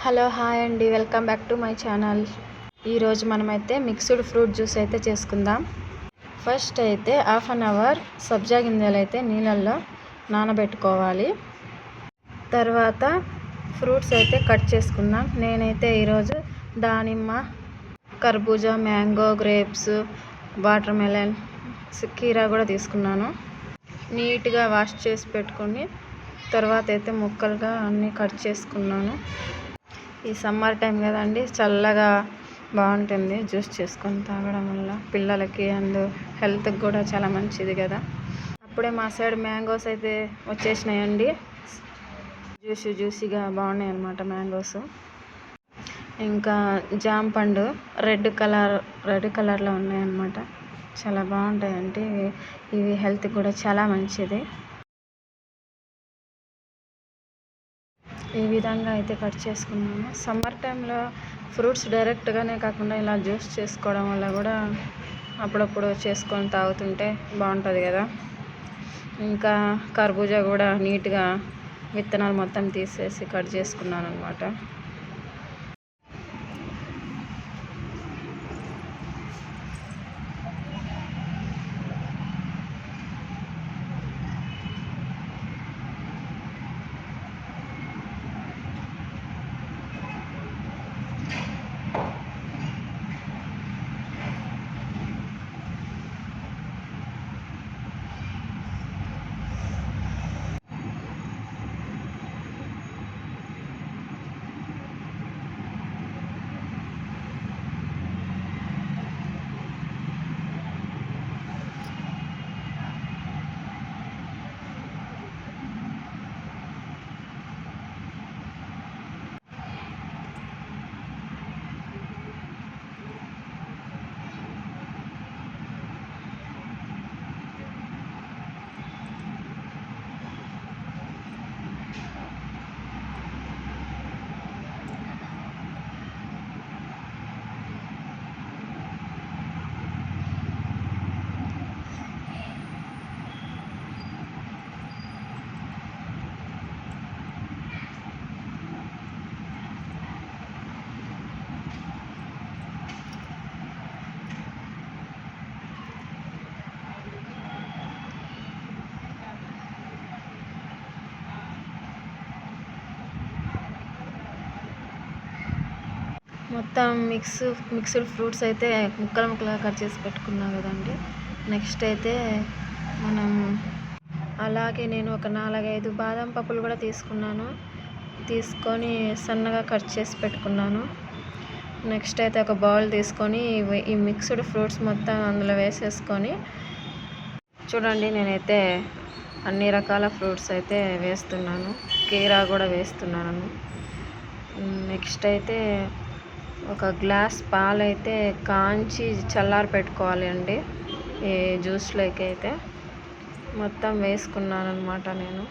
Hello hi అండి, welcome back to my channel. ఈరోజు మనమైతే మిక్స్డ్ ఫ్రూట్ జ్యూస్ అయితే చేసుకుందాం. ఫస్ట్ అయితే హాఫ్ అన్ అవర్ సబ్జా గింజలు అయితే నీళ్ళల్లో నానబెట్టుకోవాలి. తర్వాత ఫ్రూట్స్ అయితే కట్ చేసుకుందాం. నేనైతే ఈరోజు దానిమ్మ, కర్బూజా, మ్యాంగో, గ్రేప్స్, వాటర్ మెలన్, కీరా కూడా తీసుకున్నాను. నీట్గా వాష్ చేసి పెట్టుకొని తర్వాత అయితే ముక్కలుగా అన్నీ కట్ చేసుకున్నాను. ఈ సమ్మర్ టైం కదండి, చల్లగా బాగుంటుంది జ్యూస్ చేసుకొని తాగడం వల్ల. పిల్లలకి అండ్ హెల్త్కి కూడా చాలా మంచిది కదా. అప్పుడే మా సైడ్ మ్యాంగోస్ అయితే వచ్చేసినాయండి. జ్యూసీగా బాగున్నాయి అన్నమాట మ్యాంగోస్. ఇంకా జామ పండు రెడ్ కలర్లో ఉన్నాయన్నమాట. చాలా బాగుంటాయండి ఇవి హెల్త్కి కూడా చాలా మంచిది. ఈ విధంగా అయితే కట్ చేసుకున్నాను. సమ్మర్ టైంలో ఫ్రూట్స్ డైరెక్ట్గానే కాకుండా ఇలా జ్యూస్ చేసుకోవడం వల్ల కూడా అప్పుడప్పుడు చేసుకొని తాగుతుంటే బాగుంటుంది కదా. ఇంకా కర్బూజా కూడా నీట్గా విత్తనాలు మొత్తం తీసేసి కట్ చేసుకున్నాను అనమాట. మొత్తం మిక్స్డ్ ఫ్రూట్స్ అయితే ముక్కలుగా కట్ చేసి పెట్టుకున్నాం కదండి. నెక్స్ట్ అయితే అలాగే నేను ఒక 4-5 బాదం పప్పులు కూడా తీసుకొని సన్నగా కట్ చేసి పెట్టుకున్నాను. నెక్స్ట్ అయితే ఒక బౌల్ తీసుకొని ఈ మిక్స్డ్ ఫ్రూట్స్ మొత్తం అందులో వేసేసుకొని, చూడండి నేనైతే అన్ని రకాల ఫ్రూట్స్ అయితే వేస్తున్నాను. కీరా కూడా వేస్తున్నాను. నెక్స్ట్ అయితే ఒక గ్లాస్ పాలు అయితే కాంచి చల్లారి పెట్టుకోవాలి అండి. ఈ జ్యూస్లోకి అయితే మొత్తం వేసుకున్నాను అనమాట. నేను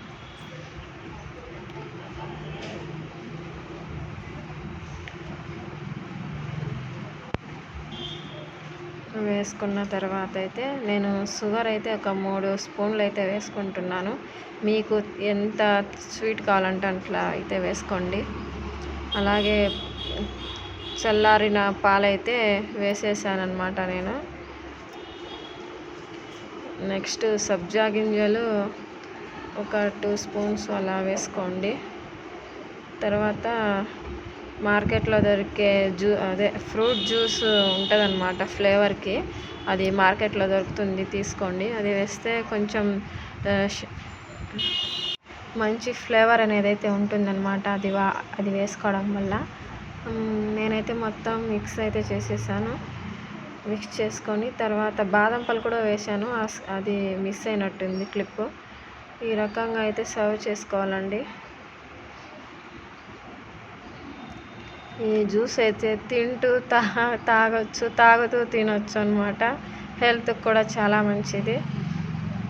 వేసుకున్న తర్వాత అయితే నేను షుగర్ అయితే ఒక 3 స్పూన్లు అయితే వేసుకుంటున్నాను. మీకు ఎంత స్వీట్ కావాలంటే అట్లా అయితే వేసుకోండి. అలాగే చల్లారిన పాలైతే వేసేసాను అనమాట నేను. నెక్స్ట్ సబ్జా గింజలు ఒక 2 స్పూన్స్ అలా వేసుకోండి. తర్వాత మార్కెట్లో దొరికే ఫ్రూట్ జ్యూస్ ఉంటుందన్నమాట ఫ్లేవర్కి, అది మార్కెట్లో దొరుకుతుంది, తీసుకోండి. అది వేస్తే కొంచెం మంచి ఫ్లేవర్ అనేది అయితే ఉంటుందన్నమాట అది వేసుకోవడం వల్ల. నేనైతే మొత్తం మిక్స్ అయితే చేసేసాను. మిక్స్ చేసుకొని తర్వాత బాదం పాలు కూడా వేసాను, అది మిస్ అయినట్టుంది క్లిప్. ఈ రకంగా అయితే సర్వ్ చేసుకోవాలండి. ఈ జ్యూస్ అయితే తింటూ తాగుతూ తినొచ్చు అనమాట. హెల్త్కి కూడా చాలా మంచిది.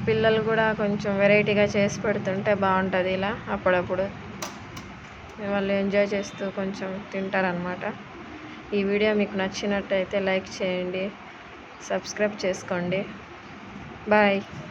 పిల్లలు కూడా కొంచెం వెరైటీగా చేసి పెడుతుంటే బాగుంటుంది. ఇలా అప్పుడప్పుడు వాళ్ళు ఎంజాయ్ చేస్తూ కొంచెం తింటారనమాట. ఈ వీడియో మీకు నచ్చినట్టయితే లైక్ చేయండి, సబ్స్క్రైబ్ చేసుకోండి. బాయ్.